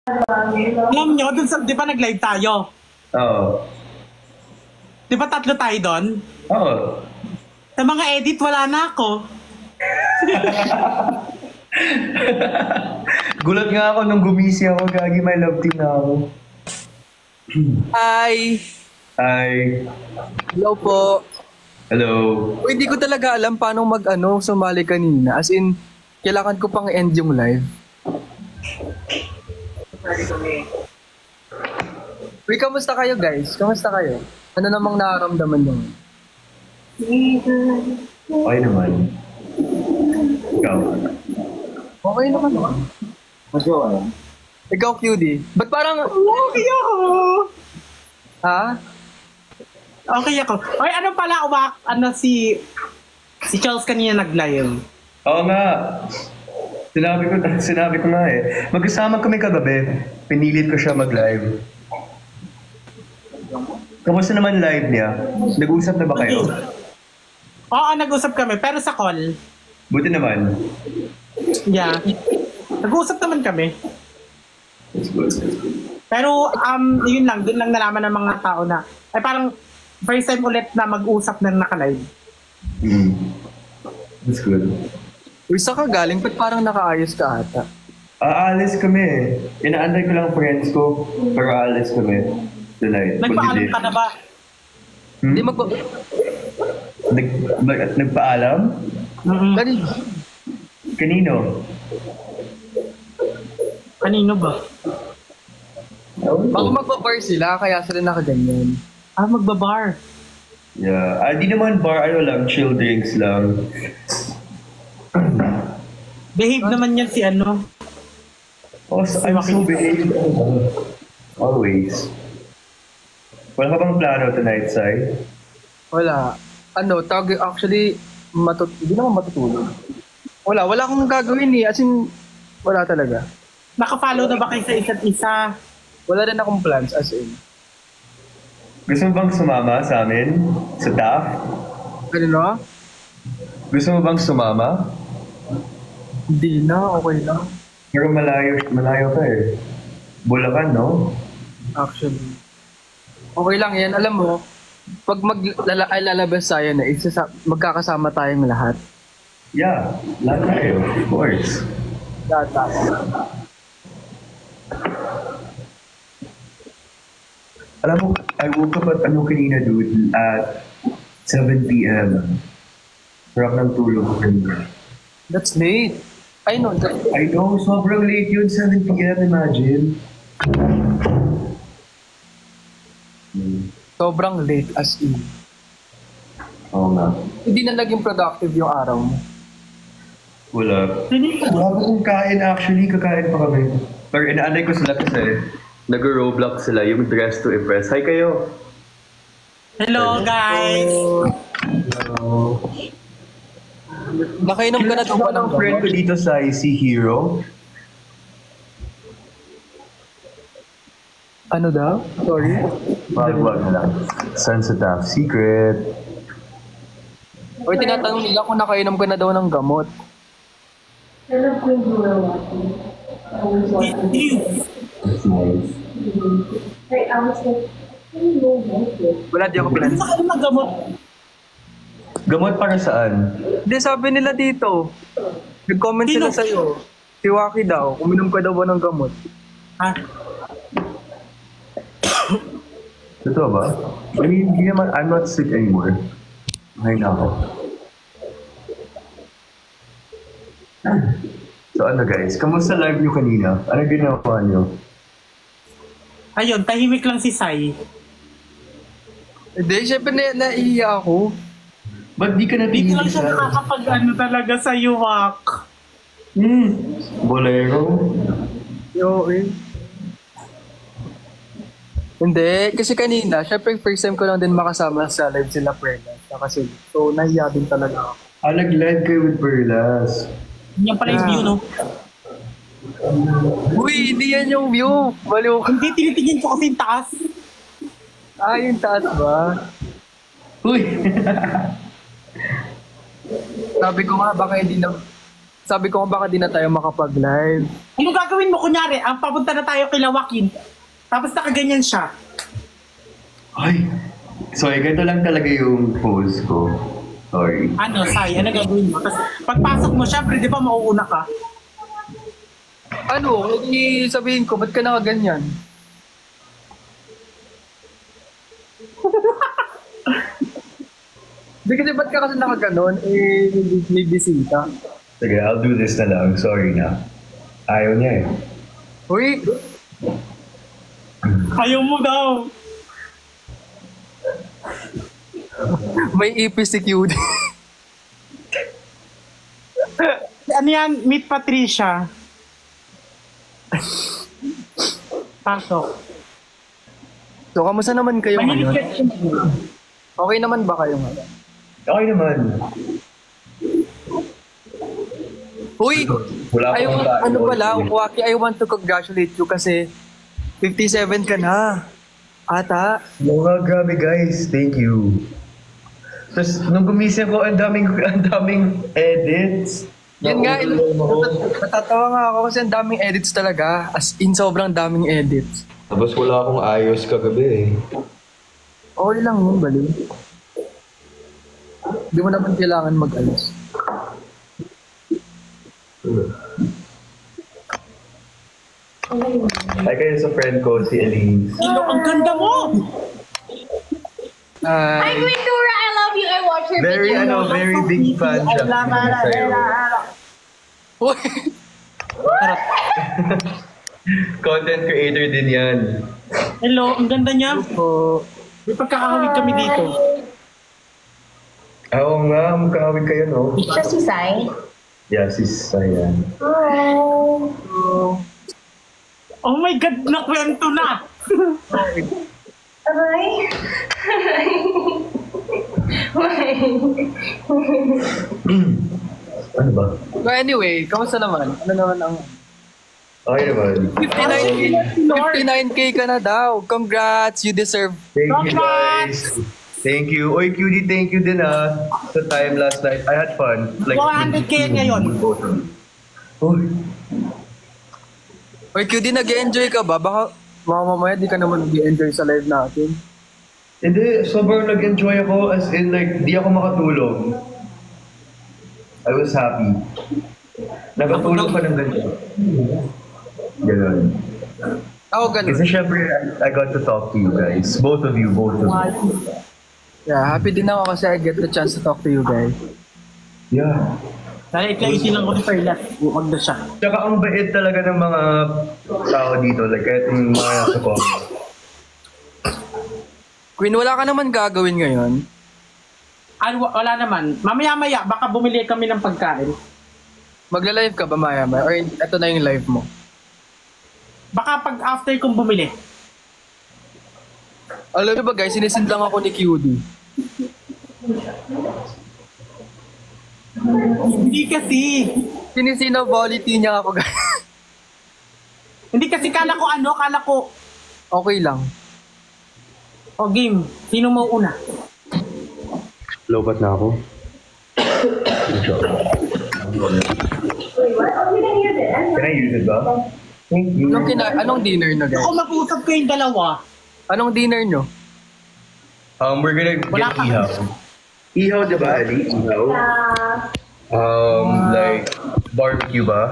Alam nyo, dun sa, di ba nag-live tayo? Oo. Di ba tatlo tayo doon? Oo. Sa mga edit, wala na ako. Gulat nga ako nung gumisi ako, gagi may love team na ako. Hi! Hi. Hello po. Hello. Uy, hindi ko talaga alam paano sumali kanina. As in, kailangan ko pang end yung live. Uy, kamusta kayo guys? Kamusta kayo? Ano namang nararamdaman nyo? Okay naman. Ikaw. Okay naman ako. Ikaw, QD. Ba't parang... Okay ako. Ha? Okay ako. Oy, ano pala, si Charles kanina nag-live. Oo nga. Sinabi ko nga eh. Magkasama kami kagabi. Pinilit ko siya mag-live. Kamusta naman live niya? Nag-usap na ba kayo? Oo, nag-usap kami, pero sa call. Buti naman. Yeah. Nag-usap naman kami. That's good. Pero, yun lang, dun lang nalaman ng mga tao na, ay parang, first time ulit na mag-usap ng naka-live. That's good. Uy, saan ka galing? Ba't parang nakaayos ka ata? Aalis kami eh. Inaantay ko lang friends ko, pero aalis kami. Tonight. Nagpaalam ka na ba? Hindi Nagpaalam? Kanina. Kanino? Kanino ba? Baka magbabar sila, kaya sila nakaganyan. Magbabar. Yeah. Di naman bar, ano lang, chill drinks lang. Behave naman yan si ano. Oh, I'm so behaved. Always. Wala ka bang plano tonight, Sai? Wala. Actually, hindi naman matutulog. Wala akong gagawin eh. As in, wala talaga. Naka-follow na ba kayo sa isa't isa? Wala rin akong plans as in. Gusto mo bang sumama sa amin? Sa TAF? Ano no? Gusto mo bang sumama? Hindi na, okay lang. Pero malayo ka eh. Bulacan, no? Actually. Okay lang yan. Alam mo, pag lalabas tayo na, magkakasama tayong lahat. Yeah, lahat tayo, of course. Lahat tayo. Alam mo, I woke up at kanina, dude, at 7 p.m. Sarap ng tulog ko kanina. That's late. I know. I know, sobrang late yun, 7 p.m., imagine. Sobrang late as in. Oo nga. Hindi na naging productive yung araw mo. Wala. Wala akong kain actually, kakain pa kami. Pero inaanay ko sila kasi nag-Roblox sila, yung Dress to Impress. Hi kayo! Hello, guys! Hello. Nakainom ka na daw ba ng friend ko dito sa si Hero. Ano daw? Sorry? Wag na lang. Sensitive secret. O tinatanong nila kung nakainom ka na daw ng gamot. That's nice. Wala, di ako pinansin. Ano na gamot? Gamot para saan? Hindi, sabi nila dito. Nag-comment sila Sino? sa'yo. Si Waki daw, uminom ka daw ba ng gamot? Ha? Totoo ba? I mean, hindi naman, I'm not sick anymore. Okay na ako. So ano guys, kamusta live nyo kanina? Ano ginawa nyo? Ayun, tahimik lang si Sai. Hindi, syempre naiiya ako. Ba't di ka Dito lang natigil siya nakakapag-ano talaga sa yuwak. Bolero? Yo, eh. Hindi, kasi kanina, syempre first time ko lang din makasama sa live sila Perla. Kasi, so nahiya din talaga ako. Nag-live kayo with Perlas. Yan pala yung view, no? Uy, hindi yan yung view. Baliw ka. Hindi, tinitingin ko kasi yung taas. Ah, yung taas ba? Uy! Sabi ko nga, baka hindi na... Sabi ko baka di na tayo makapag-live. Ano gagawin mo? Kunyari, ang papunta na tayo kay Joaquin. Tapos nakaganyan siya. Ay, sorry, ganito lang talaga yung pose ko. Sorry. Ano, Sai? Ano gagawin mo? Tapos pagpasok mo, syempre, di ba mauuna ka? Ano, hindi sabihin ko, ba't ka nakaganyan? Hindi kasi ba't ka kasi nakaganon? Eh, may bisita. Sige, I'll do this na lang. Sorry na. Ayaw niya eh. Uy, Ayaw mo daw. may ipis si Cutie. Ano yan? Meet Patricia. Pasok. So, kamusta naman kayo Mahilig ngayon? ka siya. Okay naman ba kayo ngayon? Okay naman. Uy, Wala I akong want, tayo. ano pala, Waki, I want to congratulate you kasi 57 ka na. Ata. Oo nga, grabe guys. Thank you. Tapos, nung gumising ko, ang daming edits. Yan nga, Nakuha ako. natatawa nga ako kasi ang daming edits talaga. As in, sobrang daming edits. Tapos wala akong ayos kagabi eh. Okay lang yun, bali. Hindi mo naman kailangan mag-ayos. Hi kayo sa friend ko, si Elise. Ano, ang ganda mo! Hi, Queen Dora! I love you! I watch your Very, videos. very big fan siya. Sa'yo. Uy! Content creator din yan. Hello, ang ganda niya. So, May pagkakahawig kami dito. Oo nga, magkahawig kayo, no? Siya si Sai. Yeah, si Sayan. Oh. Oh my God, nakwento na! Aray. Ano ba? but anyway, kamusta naman? Ano naman ang... Okay naman. 59K ka na daw. Congrats, you deserve. Thank you guys. Thank you. Oy, Cutie, thank you din sa time last night. I had fun. 100K ngayon. Uy, Uy, QD, nag-enjoy ka ba? Baka mamaya di ka naman nag-enjoy sa live natin. hindi, sobrang nag-enjoy ako as in like, di ako makatulog. I was happy. Nakatulog pa ng ganito. Ganun. Ako ganun. Kasi syempre, I got to talk to you guys. Both of you. Yeah, happy din ako kasi I get the chance to talk to you guys. Yeah. Dahil ikaw lang ko ni Perlat. Huwag na siya. Tsaka ang bait talaga ng mga tao dito. Like, kahit yung mga nasa ko. Queen, wala ka naman gagawin ngayon. Wala naman. Mamaya-maya, baka bumili kami ng pagkain. Magla-live ka ba maya-maya? Or ito na yung live mo? Baka pag after kong bumili. Alam niyo ba guys, sinisid lang ako ni QD. Hindi kasi. Sinisinovolity niya ako guys. Hindi kasi kala ko, Okay lang. o game, sino mo una? Lobat na ako. Can I use it ba? Thank you. Anong dinner nyo guys? Ako mag-usap ko yung dalawa. Anong dinner nyo? We're gonna Wala get pa. ihaw. Ihaw, diba, Ali? Ihaw? Like, barbecue ba?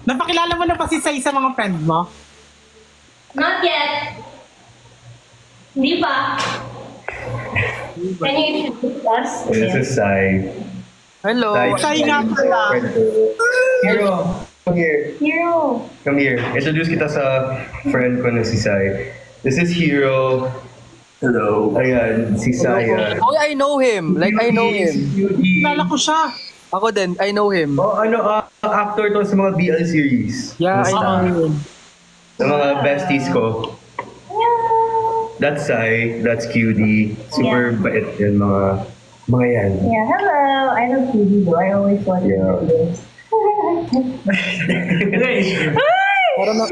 Napakilala mo na pa si Sai sa mga friend mo? Not yet. Hindi pa. Can you introduce us? This is Sai. Hello. Sai nga pala. Hero, come here. Hero. Come here. Introduce kita sa friend ko na si Sai. This is Hero. Hello. Ayan, si Saya. Oh, I know him. Like, I know him. Kilala ko siya. Ako din, I know him. Oh, actor to sa mga BL series. Yeah, I Basta. know him. Sa mga besties ko. That's Sai, that's QD. Super bait yan, mga yan. Yeah, hello. I love TV though. I always watch Yeah. videos. Para na...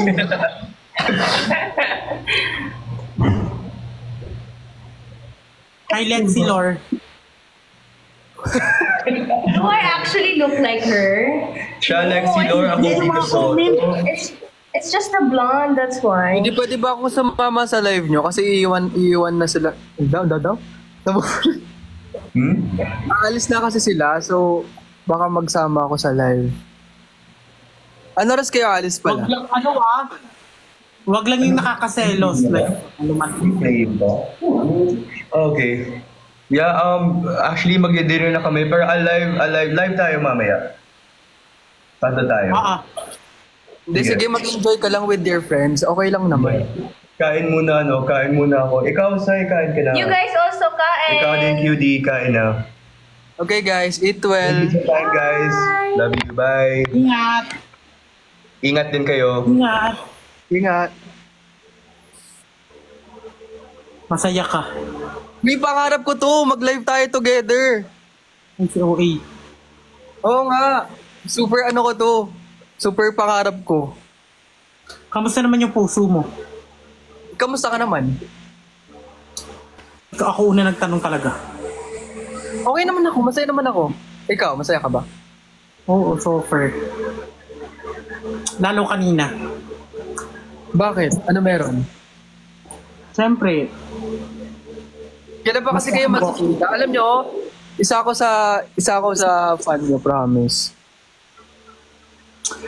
Kay Lexi Lore. Do I actually look like her? Siya Lexi Lore, ako Hindi, Vico mga Soto. comment. It's just the blonde, that's why. Hindi pwede ba ako sumama sa live nyo? Kasi iiwan na sila. Daw? Aalis na kasi sila, so baka magsama ako sa live. Ano oras kayo aalis Wag pala? lang, wag lang yung nakakaselos. Like, ano man. Play ba? Okay. Yeah, actually magdi-dinner na kami, pero live tayo mamaya. Panta tayo. Hindi, sige, mag-enjoy ka lang with your friends. Okay lang naman. Kain muna ako. Ikaw, Sai, kain ka na. You guys also kain. Ikaw din, QD, kain na. Okay guys, eat well. Thank you sa time, guys. Love you, bye. Ingat. Ingat din kayo. Ingat. Ingat. Masaya ka. May pangarap ko to, mag-live tayo together. Ang si OA. Oo nga. Super ano ko to. Super pangarap ko. Kamusta naman yung puso mo? Kamusta ka naman? Ako una nagtanong talaga. Okay naman ako, masaya naman ako. Ikaw, masaya ka ba? Oo, so fair. Lalo kanina. Bakit? Ano meron? Siyempre, Kailan ba kasi kayo magkikita? Alam nyo, isa ako sa fan nyo, promise.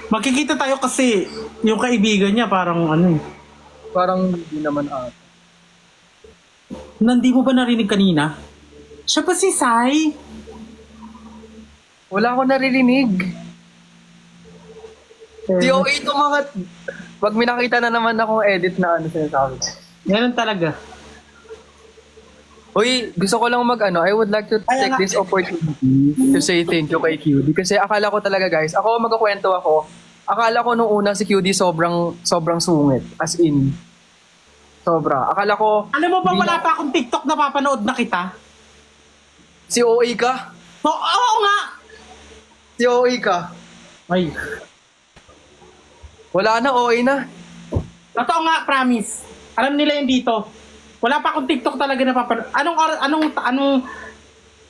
magkikita tayo kasi yung kaibigan niya parang ano eh. Parang hindi naman ata. Nandi mo ba narinig kanina? Siya pa si Sai. Wala akong naririnig. DOA ito mga... Pag may nakita na naman akong edit na ano sinasabi. Ganun talaga. Uy, gusto ko lang I would like to take this opportunity to say thank you kay QD. Kasi akala ko talaga guys, magkukwento ako. Akala ko nung una si QD sobrang sungit. As in, sobra. Akala ko... Alam mo ba wala pa akong TikTok na papanood na kita? Si OA ka? Oo nga! Si OA ka? Ay. Wala na, OA na. Totoo nga, promise. Alam nila yun dito. Wala pa akong TikTok talaga na papanood. Anong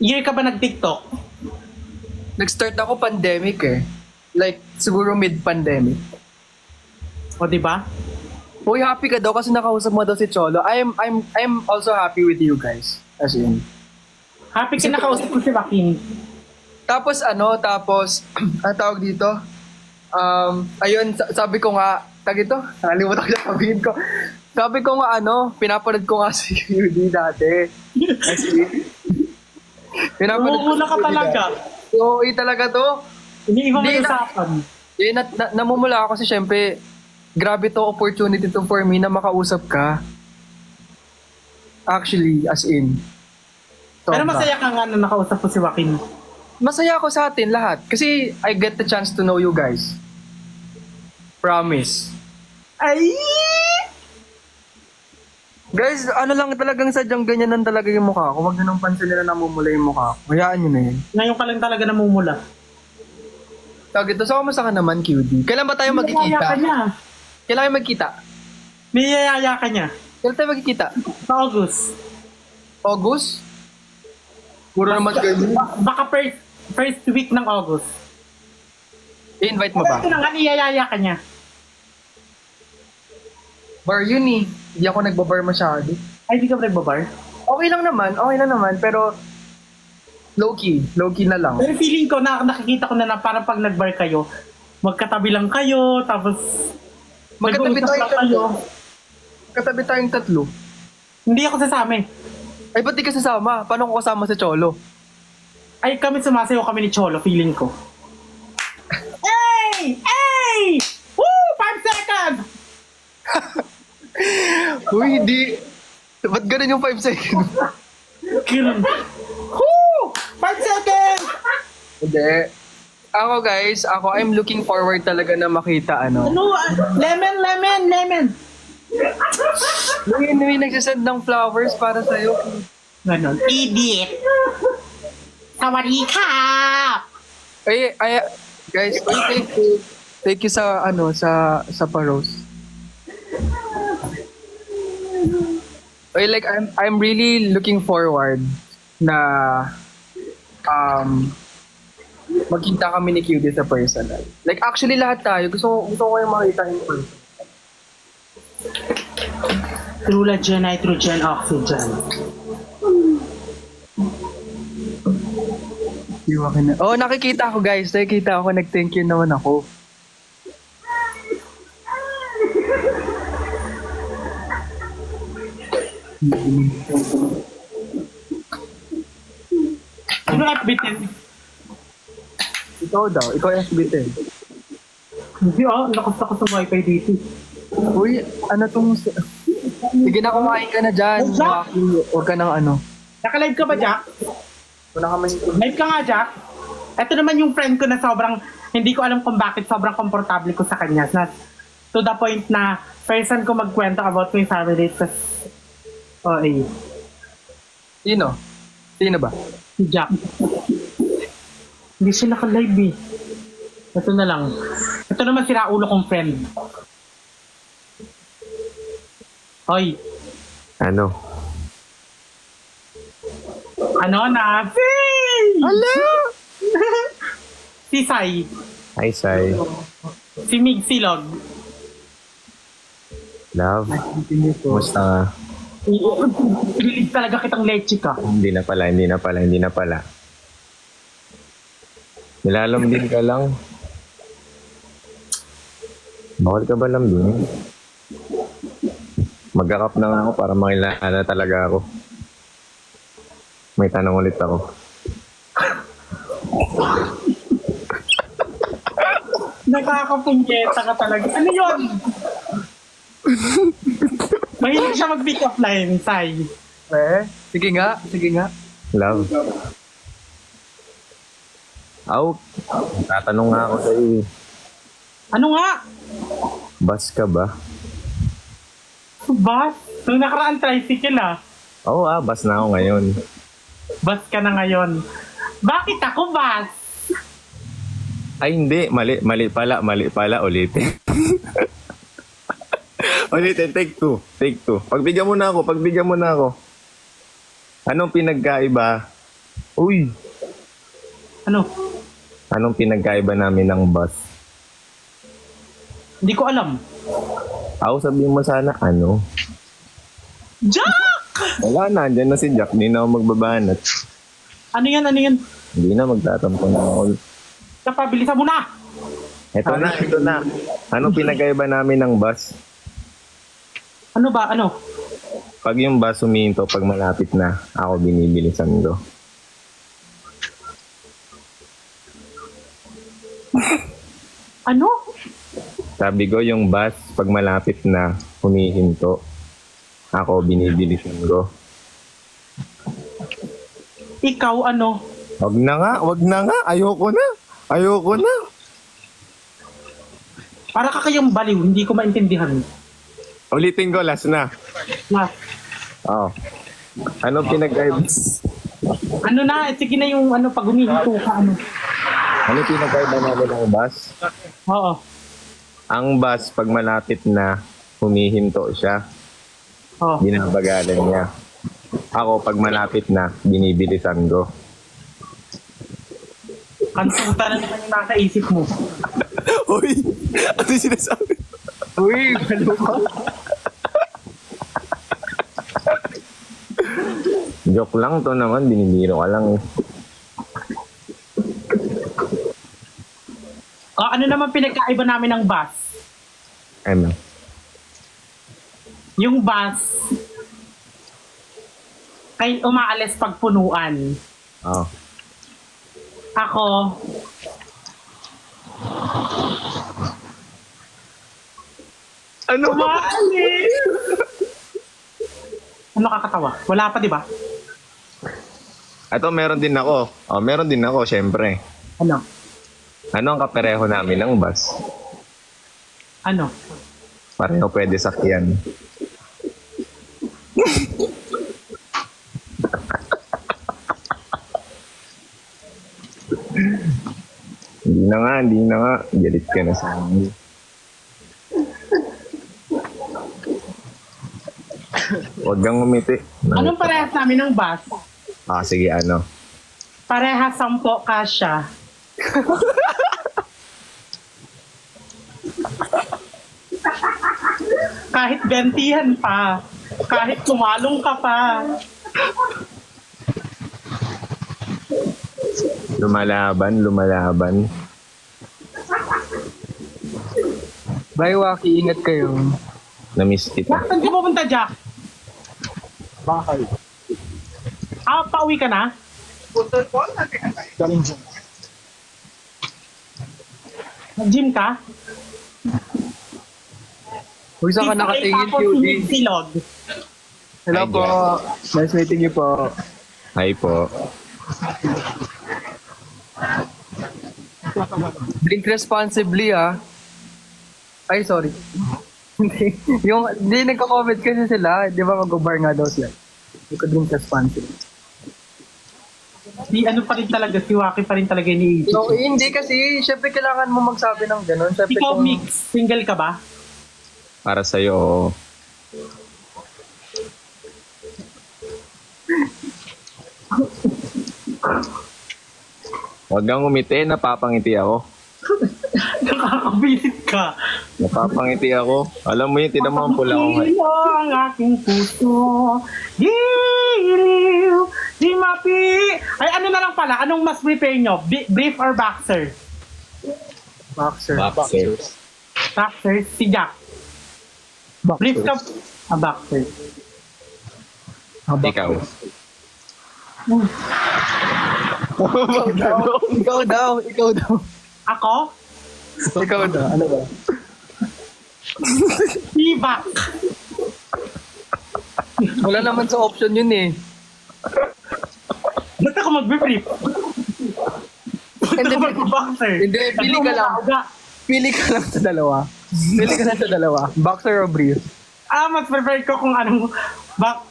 year ka ba nag-TikTok? Nag-start ako pandemic eh. Like, siguro mid-pandemic. O, di ba? Uy, happy ka daw kasi nakausap mo daw si Cholo. I'm also happy with you guys. As in. Happy ka nakausap ko si Joaquin. Tapos, ang tawag dito? Ayun, sabi ko nga, ito, nakalimutan ko na sabihin ko. Sabi ko nga pinapanood ko nga si QD dati. As in. Umuna ka talaga. So, talaga to. Iniiwan mo Hindi yung usapan. Namumula ako kasi syempre, grabe to opportunity to for me na makausap ka. Actually, as in. Pero Sobra. masaya ka nga na nakausap ko si Joaquin. Masaya ako sa atin lahat. Kasi I get the chance to know you guys. Promise. Ay! Guys, lang talagang sadyang ganyan lang talaga yung mukha ko. Huwag nyo nang pansinin na namumula yung mukha ko. Hayaan nyo na yun. Ngayon ka lang talaga namumula. Tawag ito, so kamusta ka naman, QD? Kailan ba tayo Niyayaya ka magkikita? niya. Kailan tayo magkita? Niyayaya ka niya. Kailan tayo magkikita? Sa August. August? Puro naman ganyan. Baka first week ng August. I-invite mo ba? Ito na nga, niyayaya ka niya. Bar yun eh. Hindi ako nagbabar masyado. Ay, di ka ba nagbabar? Okay lang naman. Pero low-key na lang. Pero feeling ko, nakikita ko na parang pag nagbar kayo, magkatabi lang kayo, tapos Magkatabi nag-uusap tayong lang kayo. Katabi tayong tatlo. Hindi ako sasama eh. Ay, ba't di ka sasama? Paano ko kasama si Cholo? Ay, kami sumasayaw kami ni Cholo, feeling ko. Hey! Hey! Woo! 5 seconds! Uy, hindi. Ba't ganun yung 5 seconds? Ganun. Woo! 5 seconds! Hindi. I'm looking forward talaga na makita Ano? Lemon! May nagsasend ng flowers para sa'yo. Ganon. Idiot! Sawari ka! Guys, thank you sa sa paros. Like I'm really looking forward na magkita kami ni QD sa personal. Like, actually, lahat tayo. Gusto ko yung makita in person. Trulagen, nitrogen, oxygen. Oh, nakikita ako, guys. Nakikita ako. Nag-thank you naman ako. Ano FB10? Ikaw daw. Ikaw yung SB10. Hindi lakas ako sa wifi dito. Uy, ano tong... Sige na, kumain ka na dyan. Oh, Jack! Huwag ka ng ano. Naka-live ka ba, Jack? Wala ka man. Live ka nga, Jack. Ito naman yung friend ko na sobrang, hindi ko alam kung bakit sobrang komportable ko sa kanya. Na, to the point na person ko magkwento about my family. Tas, Sino? Sino ba? si Jack. Hindi siya naka-live eh. Ito na lang. Ito naman si Raulo kong friend. Hoy, Ano? ano na? Hello! Si Sai. Hi, Sai. Si Mig Silog. Love. Kumusta ka? Pililig talaga kitang leche ka. Hindi na pala. Nilalambing ka lang. Bawal ka ba lambing? Magkakap na nga ako para makilala talaga ako. May tanong ulit ako. Nakakapungyeta ka talaga. Ano yun? Mahilig siya mag-pick up line, Sai. Sige nga. Love. Aw, tatanong nga ako sa'yo eh. Ano nga? Bus ka ba? Bus? Nung nakaraan tricycle Oo bus na ako ngayon. Bus ka na ngayon. Bakit ako bus? Ay hindi, mali pala, ulitin. Ulitin, take two. Pagbigyan mo na ako. Anong pinagkaiba? Uy, Ano? anong pinagkaiba namin ng bus? Hindi ko alam. Ako sabihin mo sana, ano? Jack! Wala na, andyan na si Jack, hindi na ako magbabanat. Ano yan? Hindi na magtatampo na ako. Kapabilisan mo na! Ito na. Anong pinagkaiba namin ng bus? Ano ba? Ano? Pag yung bus humihinto, pag malapit na, ako binibilisan ko. Ano? Sabi ko, yung bus, pag malapit na humihinto, ako binibilisan ko. Ikaw ano? Wag na nga. Ayoko na. Para ka kayong baliw, hindi ko maintindihan. Ulitin ko, last na. Na, Oo. Anong pinagkaiba? ano na, sige na yung ano, pag humihinto ka, ano. Anong pinagkaiba namin ng bus? Oo. Ang bus, pag malapit na humihinto siya, Oo. binabagalan niya. Ako, pag malapit na, binibilisan ko. Kansuta na naman yung nasa isip mo. Uy! Ano yung sinasabi? Uy, ano ba? Joke lang to naman, binibiro ka lang. Ano naman pinagkaiba namin ng bus? Ano? Yung bus, kay umaalis pag punuan. Oo. Ako, Ano ba? umaalis! Ano kakatawa? Wala pa, di ba? Ito, meron din ako, syempre. Ano? Ano ang kapareho namin ng bus? Ano? Pareho pwede sakyan. Hindi na nga. Galit ka na sa akin. Huwag kang umiti. Anong parehas namin ng bus? Sige, ano? Parehas 10 kasya. Kahit bentihan pa. Kahit tumalong ka pa. Lumalaban. Bye, Waki. Ingat kayo. Namiss kita. Saan ka pupunta, Jack? Bakal. Pauwi ka na? Nag-gym ka? Uy, saan ka nakatingin, Tapos QD? silog. Hello Hi, po. Nice meeting you po. Hi po. Drink responsibly, ah. Ay, sorry. Hindi, nagko-comment kasi sila. Di ba mag-bar nga daw sila? Hindi ko drink responsibly. Si ano pa rin talaga, si Waki pa rin talaga ni So, hindi kasi, syempre kailangan mo magsabi ng ganun. Syempre Ikaw, kung- Mix, single ka ba? Para sa'yo, oo. Huwag kang umiti, napapangiti ako. Nakakabisit ka. Napapangiti ako. Alam mo yun, tinan mo ang pula ko nga. Pagpapahilo ang aking puso. Giliw, di mapi. Ay, ano na lang pala, anong mas prepare nyo? Brief or boxer? Boxer. Boxer. Boxer, si Jack. Brief ka, boxer. Ikaw. Ikaw daw. Ako? Ikaw daw. Ano ba? Tibak. Wala naman sa option yun eh. Ba't ako mag-brief? Ba't ako mag-boxer? Hindi, pili ka lang. Pili ka lang sa dalawa. Boxer o brief? Mas prefer ko kung anong,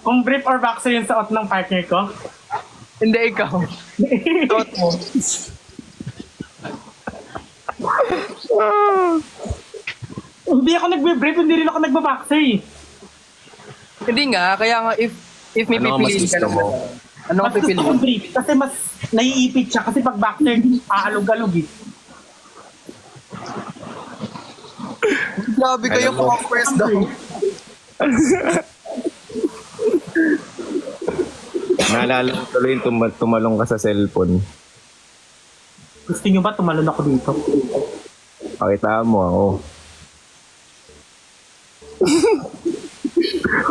kung brief or boxer yung suot ng partner ko. Hindi, ikaw. Suot mo. Hindi ako nagbe-brief, hindi rin ako nagba-boxer eh. Hindi nga, kaya nga if may Ano ang mas pipiliin ka gusto lang. mo? Ano ang Mas gusto ko pipiliin? brief kasi mas naiipit siya kasi pag boxer, aalog-alog eh. Grabe kayo Alam mo. kung first daw. Naalala ko tuloy yung tumalong ka sa cellphone. Gusto nyo ba tumalon ako dito? Pakita mo ako.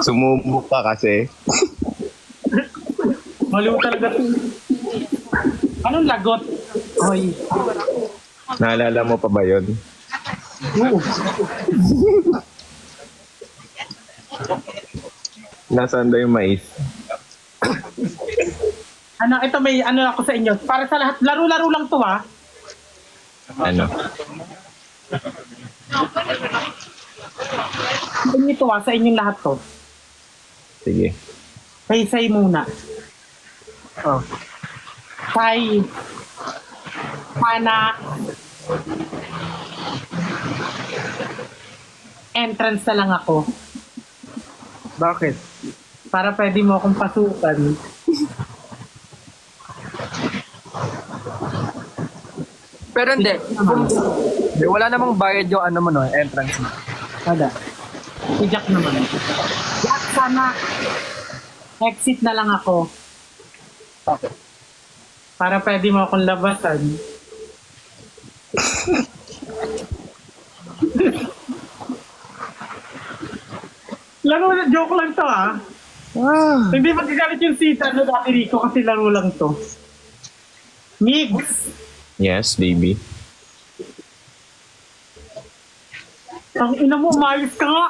Sumubok ka kasi. Maliw talaga to. Anong lagot? Hoy. Naalala mo pa ba yun? Oo. Nasaan daw yung mais? Ito may ano ako sa inyo. Para sa lahat, laro-laro lang to ha. Ano? Sa inyo to ha, sa inyong lahat to. Sige. Say muna. Oh. Say. Pana. Entrance na lang ako. Bakit? Para pwede mo akong pasukan. Pero hindi. Wala namang bayad yung ano mo no, entrance mo. Wala. Si Jack naman. Jack, sana exit na lang ako. Okay. Para pwede mo akong labasan. Laro, joke lang to ha. Hindi magagalit yung sita no dati Rico kasi laro lang to. Migs, Yes, baby. ang ina mo, umayos ka nga.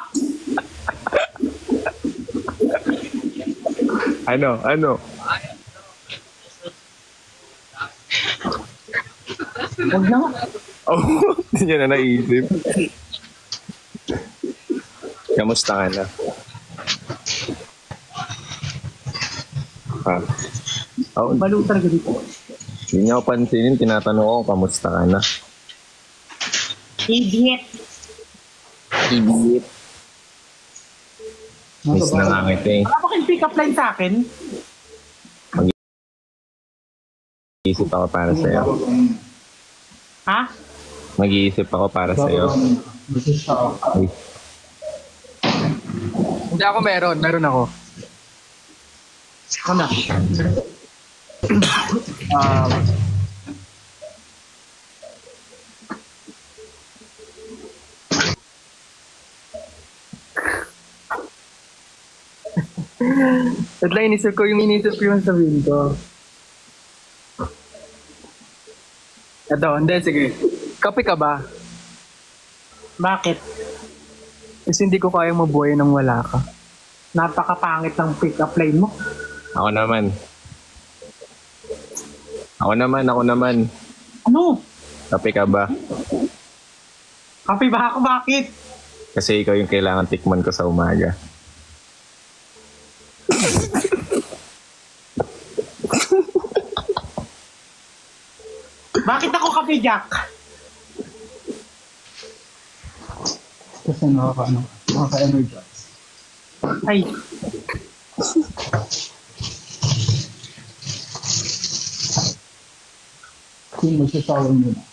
Ano? Huwag na nga. Oh, hindi niya na naisip. Kamusta ka na? Oh, Balo talaga dito. hindi niya ako pansinin. Tinatanong ko, kamusta ka na? Idiot. Idiot. Miss na nga kita eh. Wala ba kayong pick up line sa akin? Mag-iisip ako para sa'yo. Ha? Mag-iisip ako para sa'yo. Ay, Hindi ako meron. Meron ako. Ano? At lang inisip ko yung sabihin ko. Hindi, sige. Kape ka ba? Bakit? Kasi hindi ko kayang mabuhay nang wala ka. Napakapangit ng pick-up line mo. ako naman. Ako naman. Ano? Kape ka ba? Kape ba ako? Bakit? Kasi ikaw yung kailangan tikman ko sa umaga. Bakit ako kape, Jack? Kasi nakaka-energize. Ay, Kung magsasawin mo na.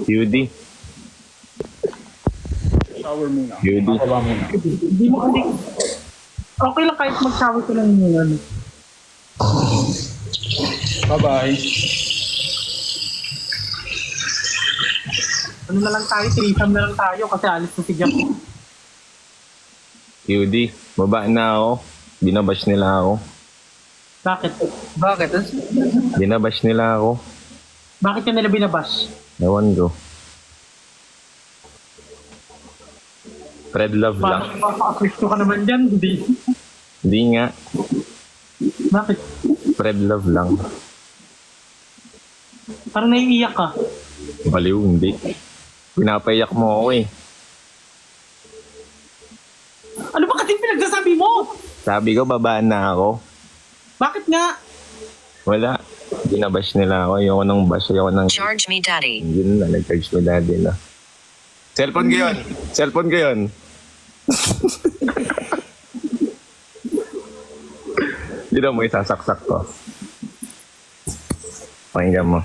Judy. Shower muna. Judy. Makaba muna. hindi mo kasi... Okay lang kahit mag-shower ko lang yun. Bye-bye. Ano na lang tayo, threesome na lang tayo kasi alis na si Jack. Judy. Baba na ako. Binabash nila ako. Bakit? Bakit? Binabash nila ako. Bakit ka nila binabash? Ewan ko. Fred love lang. Parang makakakristo ka naman dyan, hindi. Hindi nga. Bakit? Fred love lang. Parang naiiyak ka. Baliw, hindi. Pinapayak mo ako eh. Ano ba kasi pinagsasabi mo? Sabi ko, babaan na ako. Bakit nga? Wala. Binabash nila ako. Ayoko nang bash. Ayoko nang... Charge me, daddy. Yun na, nag-charge mo daddy na. Cellphone ko yun. Cellphone ko yun. Dito mo isasaksak ko. Pakinggan mo.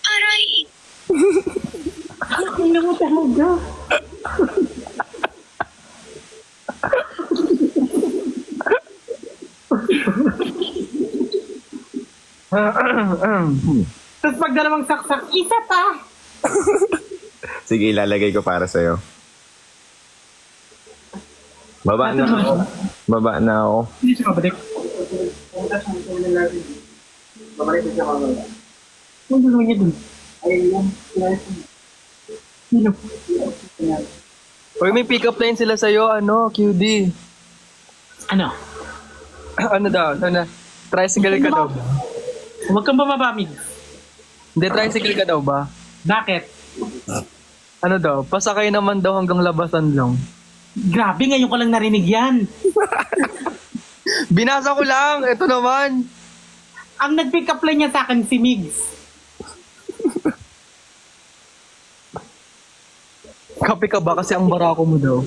Aray! Hindi mo talaga. Tapos pag dalawang saksak, isa pa. Sige, ilalagay ko para sa'yo. Baba na ako. Baba na ako. Hindi siya kabalik. Ang gulo niya dun. Sino? Uy, may pick-up line sila sa'yo, QD. Ano? Ano daw? Sana, tricycle ka daw ba? Huwag kang bumabamig. Hindi, tricycle ka daw ba? Bakit? Ano daw? Pasakay naman daw hanggang labasan lang. Grabe, ngayon ko lang narinig yan. Binasa ko lang! Ito naman! Ang nag-pick up line niya sa akin si Migs. Kape ka ba? Kasi ang barako mo daw.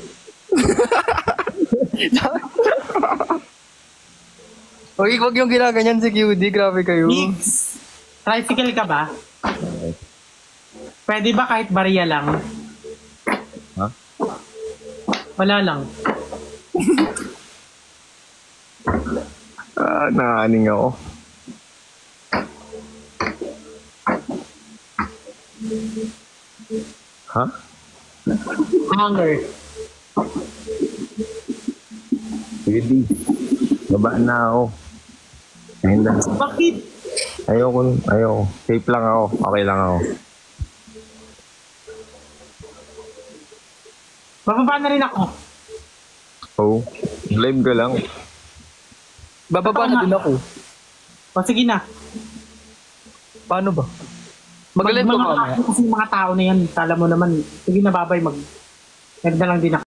Wag yung ginaganyan si QD. Grabe kayo. Migs, tricycle ka ba? Pwede ba kahit bariya lang? Ha? Wala lang. Naaning ako. Ha? Hunger. Judy. Baba na ako. Ayun na. Bakit? Ayoko. Safe lang ako. Okay lang ako. Bababa na rin ako. Oh, live ka lang. Bababa na din ako. O sige na. Paano ba? Mag-live ko Mga mamaya. kasi mga tao na yan, kala mo naman, sige na babay, mag na lang din ako.